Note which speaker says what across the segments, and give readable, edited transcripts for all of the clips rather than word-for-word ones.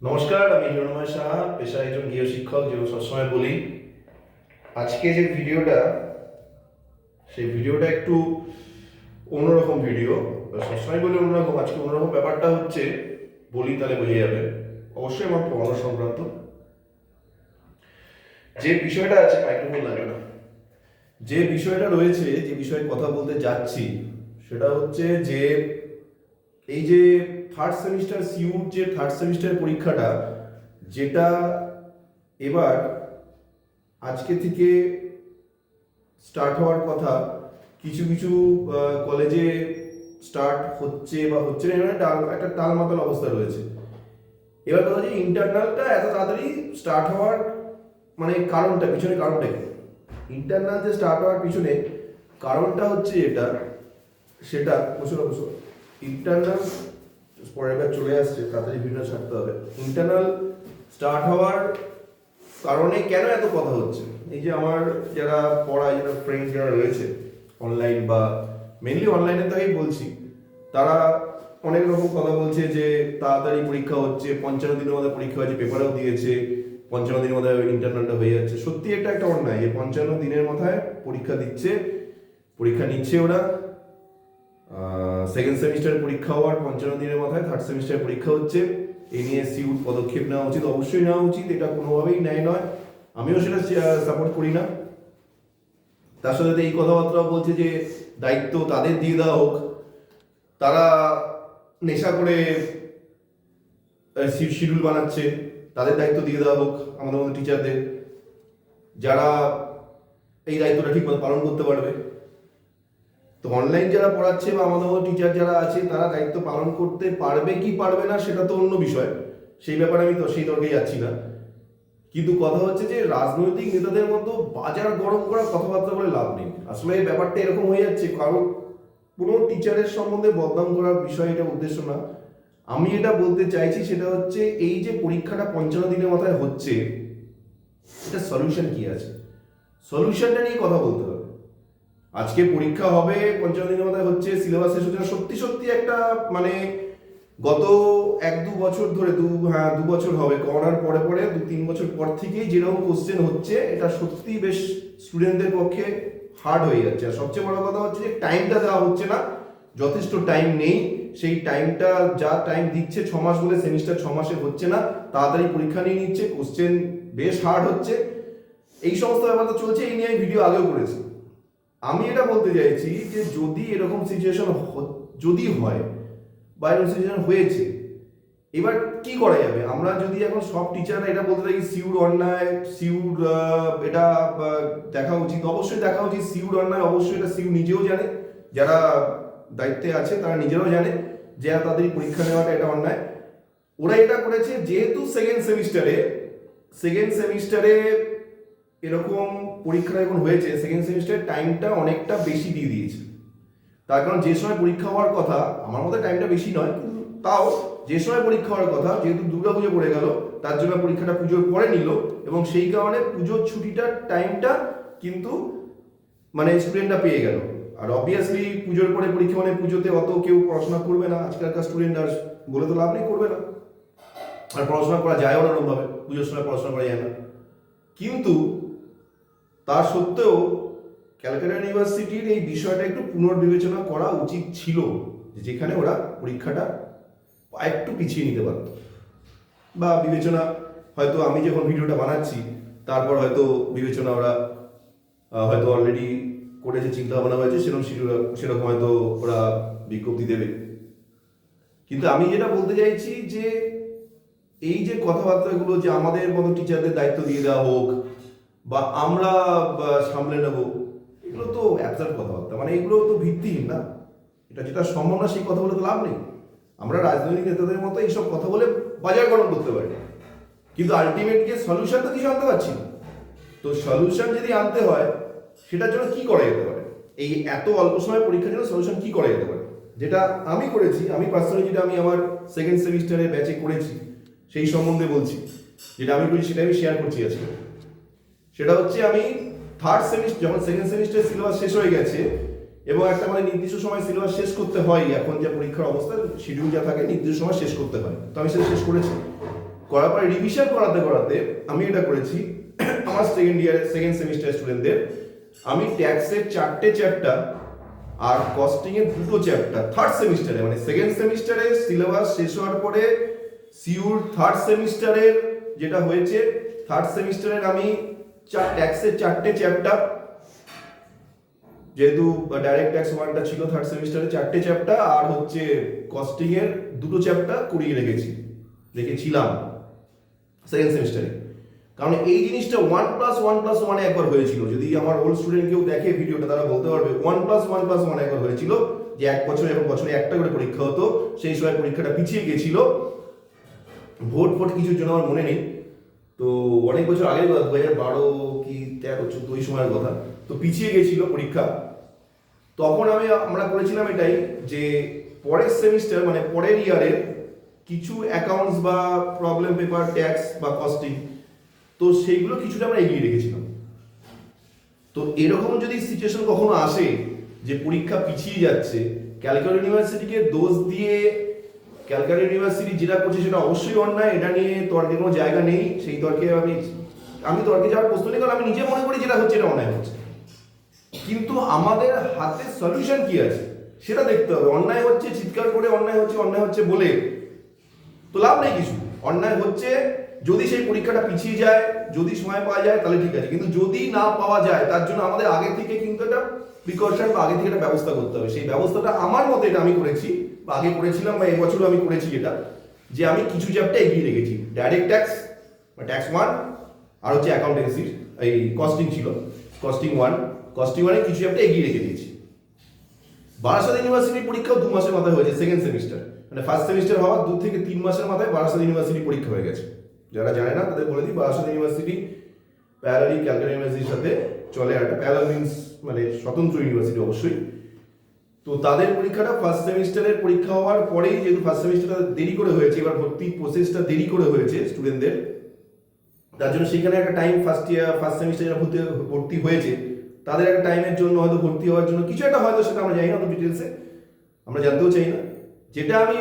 Speaker 1: নমস্কার, আমি হিরণময় সাহা, পেশায় একজন গৃহ শিক্ষক। যেরকম সবসময় বলি, আজকে যে ভিডিওটা, সেই ভিডিওটা একটু অন্যরকম ভিডিও। সবসময় বলি অন্যরকম, আজকে অন্যরকম। ব্যাপারটা হচ্ছে, বলি তাহলে বোঝা যাবে, অবশ্যই আমার পড়ানো সংক্রান্ত যে বিষয়টা আছে। মাইক্রোফোন লাগে না। যে বিষয়টা রয়েছে, যে বিষয়ে কথা বলতে যাচ্ছি, সেটা হচ্ছে যে এই যে থার্ড সেমিস্টার সিউর, যে থার্ড সেমিস্টার পরীক্ষাটা, যেটা এবার আজকে থেকে স্টার্ট হওয়ার কথা, কিছু কিছু কলেজে স্টার্ট হচ্ছে বা হচ্ছে না, একটা টালমাটাল অবস্থা রয়েছে। এবার কথা হচ্ছে, ইন্টারনালটা এত তাড়াতাড়ি স্টার্ট হওয়ার মানে কারণটা, পিছনে কারণটা কি? ইন্টারনাল যে স্টার্ট হওয়ার পিছনে কারণটা হচ্ছে এটা, সেটা বসো ইন্টারনাল পরের বার চলে আসছে, তাড়াতাড়ি ভিডিও ছাড়তে হবে। ইন্টারনাল স্টার্ট হওয়ার কারণে কেন এত কথা হচ্ছে? এই যে আমার যারা পড়ায়, যারা ফ্রেন্ড যারা রয়েছে অনলাইন বা মেনলি অনলাইনে, তাই বলছি, তারা অনেক রকম কথা বলছে যে তাড়াতাড়ি পরীক্ষা হচ্ছে, 55 দিনের মধ্যে পরীক্ষা হয়েছে, পেপারেও দিয়েছে, 55 দিনের মধ্যে ইন্টারনালটা হয়ে যাচ্ছে। সত্যি এটা একটা অন্যায় যে 55 দিনের মাথায় পরীক্ষা দিচ্ছে, পরীক্ষা নিচ্ছে ওরা। সেকেন্ড সেমিস্টার পরীক্ষা হওয়ার 55 দিনের মাথায় থার্ড সেমিস্টার পরীক্ষা হচ্ছে। এই নিয়ে সিউট পদক্ষেপ নেওয়া উচিত, অবশ্যই নেওয়া উচিত। এটা কোনোভাবেই ন্যায় নয়, আমিও সেটা সাপোর্ট করি না। তার সাথে এই কথাবার্তা বলছে যে দায়িত্ব তাদের দিয়ে দেওয়া হোক, তারা নেশা করে শিডিউল বানাচ্ছে, তাদের দায়িত্ব দিয়ে দেওয়া হোক আমাদের মতো টিচারদের, যারা এই দায়িত্বটা ঠিকমতো পালন করতে পারবে। তো অনলাইন যারা পড়াচ্ছে বা আমাদের মতো টিচার যারা আছে, তারা দায়িত্ব পালন করতে পারবে কি পারবে না সেটা তো অন্য বিষয়, সেই ব্যাপারে আমি তো সেই তর্কে যাচ্ছি না। কিন্তু কথা হচ্ছে যে রাজনৈতিক নেতাদের মতো বাজার গরম করা কথাবার্তা বলে লাভ নেই। আসলে এই ব্যাপারটা এরকম হয়ে যাচ্ছে, কারণ কোনো টিচারের সম্বন্ধে বদনাম করার বিষয় এটা উদ্দেশ্য না। আমি এটা বলতে চাইছি সেটা হচ্ছে, এই যে পরীক্ষাটা 55 দিনের মাথায় হচ্ছে, এটা সলিউশন কি আছে? সলিউশনটা নিয়ে কথা বলতে হবে। আজকে পরীক্ষা হবে, 55 দিনের মাথায় হচ্ছে, সিলেবাস শেষ হচ্ছে না, সত্যি সত্যি একটা মানে গত 1-2 বছর ধরে, দু বছর হবে, করোনার পরে পরে 2-3 বছর পর থেকেই যেরকম কোশ্চেন হচ্ছে, এটা সত্যি বেশ স্টুডেন্টদের পক্ষে হার্ড হয়ে যাচ্ছে। আর সবচেয়ে বড় কথা হচ্ছে যে টাইমটা দেওয়া হচ্ছে না, যথেষ্ট টাইম নেই। সেই টাইমটা, যা টাইম দিচ্ছে 6 মাস বলে, সেমিস্টার 6 মাসে হচ্ছে না, তাড়াতাড়ি পরীক্ষা নিয়ে নিচ্ছে, কোশ্চেন বেশ হার্ড হচ্ছে। এই সমস্ত ব্যাপারটা চলছে, এই নিয়ে আমি ভিডিও আগেও করেছি। আমি এটা বলতে চাইছি যে যদি এরকম সিচুয়েশন যদি হয় বা এরকম সিচুয়েশন হয়েছে, এবার কি করা যাবে? আমরা যদি এখন সব টিচাররা এটা বলতে থাকি সিউর অন্যায়, সিউর এটা দেখা উচিত, অবশ্যই দেখা উচিত। সিউর অন্যায় অবশ্যই, এটা সিউ নিজেও জানে, যারা দায়িত্বে আছে তারা নিজেরাও জানে যে তাদের পরীক্ষা নেওয়াটা এটা অন্যায়। ওরা এটা করেছে যেহেতু সেকেন্ড সেমিস্টারে এরকম পরীক্ষাটা যখন হয়েছে, সেকেন্ড সেমিস্টারের টাইমটা অনেকটা বেশি দিয়ে দিয়েছে। তার কারণ যে সময় পরীক্ষা হওয়ার কথা, আমার মতে টাইমটা বেশি নয়, কিন্তু তাও যে সময় পরীক্ষা হওয়ার কথা, যেহেতু দুর্গা পুজো পড়ে গেল, তার জন্য পরীক্ষাটা পুজোর পরে নিল, এবং সেই কারণে পুজোর ছুটিটার টাইমটা কিন্তু মানে স্টুডেন্টরা পেয়ে গেল। আর অবভিয়াসলি পুজোর পরে পরীক্ষা মানে পুজোতে অত কেউ পড়াশোনা করবে না, আজকালকার স্টুডেন্ট, আর বলে তো লাভ নেই, করবে না। আর পড়াশোনা করা যায়ও না ওরকমভাবে, পুজোর সময় পড়াশোনা করা যায় না। কিন্তু তা সত্ত্বেও ক্যালকাটা ইউনিভার্সিটির এই বিষয়টা একটু পুনর্বিবেচনা করা উচিত ছিল, যেখানে ওরা পরীক্ষাটা একটু পিছিয়ে নিতে পারত। বা বিবেচনা, হয়তো আমি যখন ভিডিওটা বানাচ্ছি তারপর হয়তো বিবেচনা ওরা হয়তো অলরেডি করেছে, চিন্তা ভাবনা হয়েছে, সেরকম হয়তো ওরা বিজ্ঞপ্তি দেবে। কিন্তু আমি যেটা বলতে চাইছি যে এই যে কথাবার্তাগুলো, যে আমাদের মতো টিচারদের দায়িত্ব দিয়ে দেওয়া হোক বা আমরা সামলে নেব, এগুলো তো অ্যাবসার্ড কথাবার্তা, মানে এগুলো তো ভিত্তিহীন না। এটা যেটা সম্ভব না সেই কথা বলে তো লাভ নেই। আমরা রাজনৈতিক নেতাদের মতো এইসব কথা বলে বাজার গরম করতে পারি, কিন্তু আলটিমেট গিয়ে সলিউশন তো কিছু আনতে পারছি না। তো সলিউশন যদি আনতে হয়, সেটার জন্য কি করা যেতে পারে? এই এত অল্প সময় পরীক্ষার জন্য সলিউশন কি করা যেতে পারে? যেটা আমি করেছি, আমি পার্সোনালি যেটা আমি আমার সেকেন্ড সেমিস্টারে ব্যাচে করেছি, সেই সম্বন্ধে বলছি। যেটা আমি করি সেটা আমি শেয়ার করছি আজকে। সেটা হচ্ছে, আমি থার্ড সেমিস্টার, যখন সেকেন্ড সেমিস্টার সিলেবাস শেষ হয়ে গেছে এবং একটা মানে নির্দিষ্ট সময় সিলেবাস শেষ করতে হয়, এখন যে পরীক্ষার অবস্থা, শিডিউল যা থাকে নির্দিষ্ট সময় শেষ করতে হয়, তো আমি সেটা শেষ করেছি। করার পরে রিভিশন করাতে আমি এটা করেছি আমার সেকেন্ড সেমিস্টার স্টুডেন্টদের আমি ট্যাক্সের 4টে চ্যাপ্টার আর কস্টিং এর 2টো চ্যাপ্টার থার্ড সেমিস্টারে, মানে সেকেন্ড সেমিস্টারে সিলেবাস শেষ হওয়ার পরে সিউর থার্ড সেমিস্টারের যেটা হয়েছে, থার্ড সেমিস্টারের আমি ট্যাক্সের 4টে চ্যাপ্টার, যেহেতু ডাইরেক্ট ট্যাক্স 1টা ছিল থার্ড সেমিস্টারে, 4টে চ্যাপ্টার আর হচ্ছে কস্টিং এর 2টো চ্যাপ্টার করিয়ে রেখেছিলাম সেকেন্ড সেমিস্টারে। কারণ এই জিনিসটা 1+1+1 একবার হয়েছিল, যদি আমার ওল্ড স্টুডেন্ট কেউ দেখে ভিডিওটা তারা বলতে পারবে 1+1+1 একবার হয়েছিল, যে এক বছরে এখন বছরে একটা করে পরীক্ষা হতো, সেই সময় পরীক্ষাটা পিছিয়ে গেছিল ভোট কিছুর জন্য আমার মনে নেই, তো অনেক বছর আগের কথা, 2012 কি 13-14 ওই সময়ের কথা, তো পিছিয়ে গেছিল পরীক্ষা। তখন আমরা করেছিলাম এটাই যে পরের সেমিস্টার মানে পরের ইয়ারের কিছু অ্যাকাউন্টস বা প্রবলেম পেপার, ট্যাক্স বা কস্টিং, তো সেইগুলো কিছুটা আমরা এগিয়ে রেখেছিলাম। তো এরকম যদি সিচুয়েশন কখনো আসে যে পরীক্ষা পিছিয়ে যাচ্ছে, ক্যালকাটা ইউনিভার্সিটিকে দোষ দিয়ে ক্যালকাটা ইউনিভার্সিটি যেটা করছে সেটা অবশ্যই অন্যায়, এটা নিয়ে তর্কের কোনো জায়গা নেই, সেই তর্কে আমি তর্কে যাওয়ার প্রশ্ন নেই, কারণ আমি নিজে মনে করি যেটা হচ্ছে এটা অন্যায় হচ্ছে, কিন্তু আমাদের হাতে সলিউশন কি আছে সেটা দেখতে হবে। অন্যায় হচ্ছে চিৎকার করে অন্যায় হচ্ছে বলে তো লাভ নেই কিছু। অন্যায় হচ্ছে যদি সেই পরীক্ষাটা পিছিয়ে যায়, যদি সময় পাওয়া যায় তাহলে ঠিক আছে, কিন্তু যদি না পাওয়া যায় তার জন্য আমাদের আগে থেকে কিন্তু একটা প্রিকশন বা আগে থেকে একটা ব্যবস্থা করতে হবে। সেই ব্যবস্থাটা আমার মতে এটা আমি করেছি বা আগে করেছিলাম বা এবছরও আমি করেছি, এটা যে আমি কিছু চ্যাপ্টার এগিয়ে রেখেছি, ডাইরেক্ট ট্যাক্স বা ট্যাক্স 1 আর হচ্ছে অ্যাকাউন্টেন্সি, এই কস্টিং ছিল কস্টিং 1 কিছু চ্যাপ্টার এগিয়ে রেখে দিয়েছি। বারাসাত ইউনিভার্সিটির পরীক্ষাও 2 মাসের মাথায় হয়েছে সেকেন্ড সেমিস্টার, মানে ফার্স্ট সেমিস্টার হওয়ার 2 থেকে 3 মাসের মাথায় বারাসাত ইউনিভার্সিটি পরীক্ষা হয়ে গেছে। যারা জানে না তাদের বলে দিই, বারাসাত ইউনিভার্সিটি প্যারালি ক্যালকাটা ইউনিভার্সিটির সাথে চলে, একটা প্যারাল মিন্স মানে স্বতন্ত্র ইউনিভার্সিটি অবশ্যই। তো তাদের পরীক্ষাটা ফার্স্ট সেমিস্টারের পরীক্ষা হওয়ার পরেই, যেহেতু ফার্স্ট সেমিস্টারটা দেরি করে হয়েছে, এবার ভর্তি প্রসেসটা দেরি করে হয়েছে স্টুডেন্টদের, তার জন্য সেখানে একটা টাইম ফার্স্ট সেমিস্টার যারা ভর্তি হয়েছে তাদের একটা টাইমের জন্য হয়তো ভর্তি হওয়ার জন্য কিছু একটা হয়তো, সেটা আমরা জানি না, অত ডিটেলসে আমরা জানতেও চাই না। যেটা আমি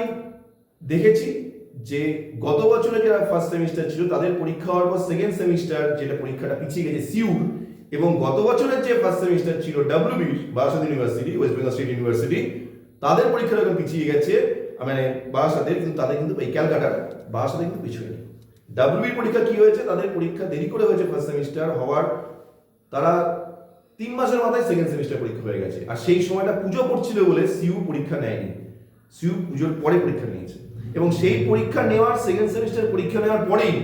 Speaker 1: দেখেছি যে গত বছরে যারা ফার্স্ট সেমিস্টার ছিল তাদের পরীক্ষা হওয়ার পর সেকেন্ড সেমিস্টার যেটা পরীক্ষাটা পিছিয়ে গেছে সিউর, এবং গত বছরের যে ফার্স্ট সেমিস্টার ছিল WB Barasat university, West Bengal state university, তাদের পরীক্ষাটা এখন পিছিয়ে গেছে, মানে বারাসাতের, কিন্তু তাদের কিন্তু এই ক্যালকাটার বারাসাতে কিন্তু পিছিয়ে নেই। ডাব্লিউবির পরীক্ষা কি হয়েছে, তাদের পরীক্ষা দেরি করে হয়েছে ফার্স্ট সেমিস্টার হওয়ার, তারা 3 মাসের মাথায় সেকেন্ড সেমিস্টার পরীক্ষা হয়ে গেছে, আর সেই সময়টা পুজো পড়ছিল বলে সিইউ পরীক্ষা নেয়নি, সিইউ পুজোর পরে পরীক্ষা নিয়েছে, এবং সেই পরীক্ষা নেওয়ার সেকেন্ড সেমিস্টার পরীক্ষা নেওয়ার পরেই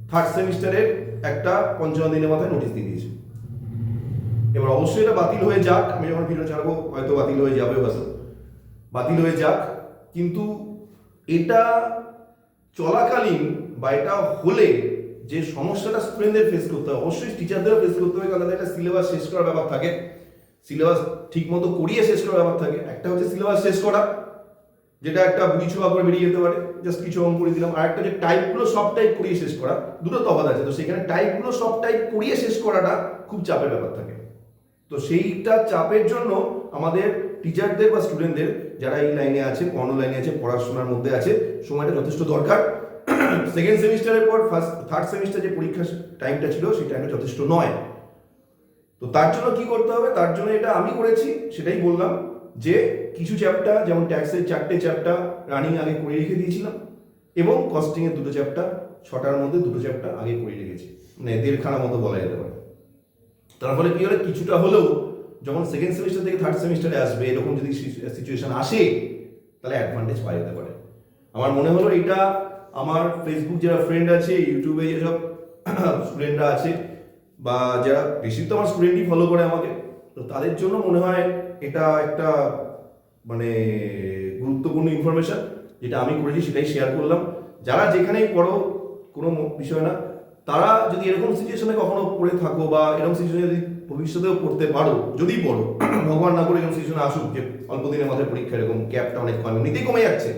Speaker 1: থার্ড সেমিস্টারের একটা 55 দিনের মাথায় নোটিশ দিয়ে দিয়েছে। এবার অবশ্যই এটা বাতিল হয়ে যাক, আমি যখন ভিডিও ছাড়বো হয়তো বাতিল হয়ে যাবে, বাতিল হয়ে যাক, কিন্তু এটা চলাকালীন বা এটা হলে যে সমস্যাটা স্টুডেন্টদের ফেস করতে হবে, অবশ্যই টিচারদেরও ফেস করতে হবে, কারণ একটা সিলেবাস শেষ করার ব্যাপার থাকে, সিলেবাস ঠিক মতো করিয়ে শেষ করার ব্যাপার থাকে। একটা হচ্ছে সিলেবাস শেষ করা, যেটা একটা বুড়ি ছোঁয়া করে বেরিয়ে যেতে পারে, জাস্ট কিছু অঙ্ক করে দিলাম, আর একটা যে টাইপগুলো সব টাইপ করিয়ে শেষ করা, দুটো তফাৎ আছে। তো সেখানে টাইপগুলো সব টাইপ করিয়ে শেষ করাটা খুব চাপের ব্যাপার থাকে। তো সেইটা চাপের জন্য আমাদের টিচারদের বা স্টুডেন্টদের যারা এই লাইনে আছে, পড়ানো লাইনে আছে, পড়াশোনার মধ্যে আছে, সময়টা যথেষ্ট দরকার। সেকেন্ড সেমিস্টারের পর থার্ড সেমিস্টার যে পরীক্ষার টাইমটা ছিল সেই টাইমটা যথেষ্ট নয়। তো তার জন্য কি করতে হবে, তার জন্য এটা আমি করেছি, সেটাই বললাম যে কিছু চ্যাপ্টার যেমন ট্যাক্সের 4টে চ্যাপ্টার রানিং আগে করে রেখে দিয়েছিলাম, এবং কস্টিং এর 2টো চ্যাপ্টার, 6টার মধ্যে 2টো চ্যাপ্টার আগে করে রেখেছি, মানে 1.5খানা মতো বলা যেতে পারে। তার ফলে কি হলে কিছুটা হলেও যখন সেকেন্ড সেমিস্টার থেকে থার্ড সেমিস্টারে আসবে, এরকম যদি সিচুয়েশন আসে তাহলে অ্যাডভান্টেজ পাওয়া যেতে পারে। আমার মনে হলো এটা আমার ফেসবুক যারা ফ্রেন্ড আছে, ইউটিউবে যেসব স্টুডেন্টরা আছে, বা যারা বেশি তো আমার স্টুডেন্টই ফলো করে আমাকে, তো তাদের জন্য মনে হয় এটা একটা মানে গুরুত্বপূর্ণ ইনফরমেশন, যেটা আমি করেছি সেটাই শেয়ার করলাম। যারা যেখানেই পড়ো কোনো বিষয় না, তারা যদি এরকম সিচুয়েশনে কখনো পড়ে থাকো বা এরকম সিচুয়েশনে যদি ভবিষ্যতেও পড়তে পারো, যদি পড়ো, ভগবান না করে এরকম সিচুয়েশনে আসুক যে অল্প দিনের মাথায় পরীক্ষা, এরকম গ্যাপটা অনেক কমে, এমনিতেই কমে যাচ্ছে।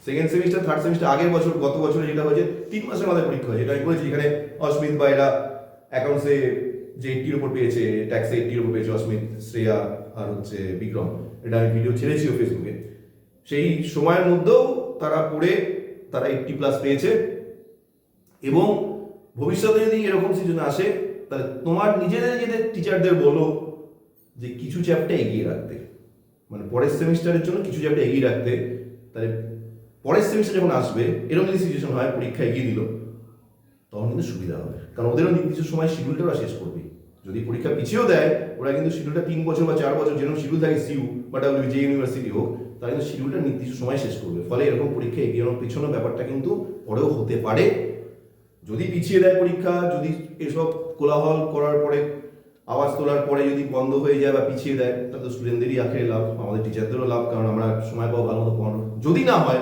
Speaker 1: সেকেন্ড সেমিস্টার থার্ড সেমিস্টার আগের বছর, গত বছরে যেটা হয়েছে 3 মাসের মাথায় পরীক্ষা হয়েছে, এটা আমি বলেছি। এখানে অস্মিত বা এরা অ্যাকাউন্টসে যে 80-র উপর পেয়েছে, ট্যাক্সে 80-র উপর পেয়েছে, অস্মিত, শ্রেয়া আর হচ্ছে বিক্রম, এটা আমি ভিডিও ছেড়েছিও ফেসবুকে। সেই সময়ের মধ্যেও তারা পড়ে তারা 80+ পেয়েছে, এবং ভবিষ্যতে যদি এরকম সিচুয়েশন আসে তাহলে তোমার নিজেদের টিচারদের বলো যে কিছু চ্যাপ্টার এগিয়ে রাখতে, মানে পরের সেমিস্টারের জন্য কিছু চ্যাপ্টার এগিয়ে রাখতে। তাহলে পরের সেমিস্টার যখন আসবে এরকম যদি সিচুয়েশন হয়, পরীক্ষা এগিয়ে দিল, তখন কিন্তু সুবিধা হবে, কারণ ওদেরও নির্দিষ্ট সময় শিডিউলটা ওরা শেষ করবে। যদি পরীক্ষা পিছিয়েও দেয়, ওরা কিন্তু শিডিউলটা 3 বছর বা 4 বছর যেরকম শিডিউল থাকে সিইউ বা যে ইউনিভার্সিটি হোক, তারা কিন্তু শিডিউলটা নির্দিষ্ট সময় শেষ করবে। ফলে এরকম পরীক্ষা এগিয়ে পিছানোর ব্যাপারটা কিন্তু পরেও হতে পারে। যদি পিছিয়ে দেয় পরীক্ষা, যদি এসব কোলাহল করার পরে, আওয়াজ তোলার পরে যদি বন্ধ হয়ে যায় বা পিছিয়ে দেয়, তাহলে তো স্টুডেন্টদেরই আখেরে লাভ, আমাদের টিচারদেরও লাভ, কারণ আমরা সময় পাবো ভালো মতো পড়ানো। যদি না হয়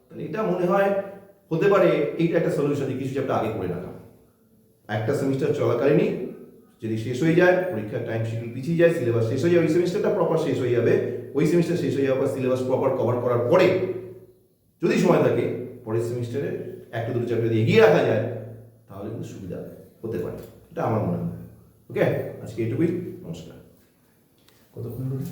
Speaker 1: তাহলে এটা মনে হয় হতে পারে এইটা একটা সলিউশন, যে কিছু চ্যাপ্টার আগে করে রাখা। একটা সেমিস্টার চলাকালীনই যদি শেষ হয়ে যায়, পরীক্ষার টাইম শিডিউল পিছিয়ে যায়, সিলেবাস শেষ হয়ে যাবে, ওই সেমিস্টারটা প্রপার শেষ হয়ে যাবে, ওই সেমিস্টার শেষ হয়ে যাওয়ার পর সিলেবাস প্রপার কভার করার পরে যদি সময় থাকে, পরের সেমিস্টারে একটা দুটো চ্যাপ্টার যদি এগিয়ে রাখা যায়, তাহলে কিন্তু সুবিধা হতে পারে। এটা আমার মনে হয়। ওকে, আজকে এইটুকুই। নমস্কার। কতক্ষণ ধরে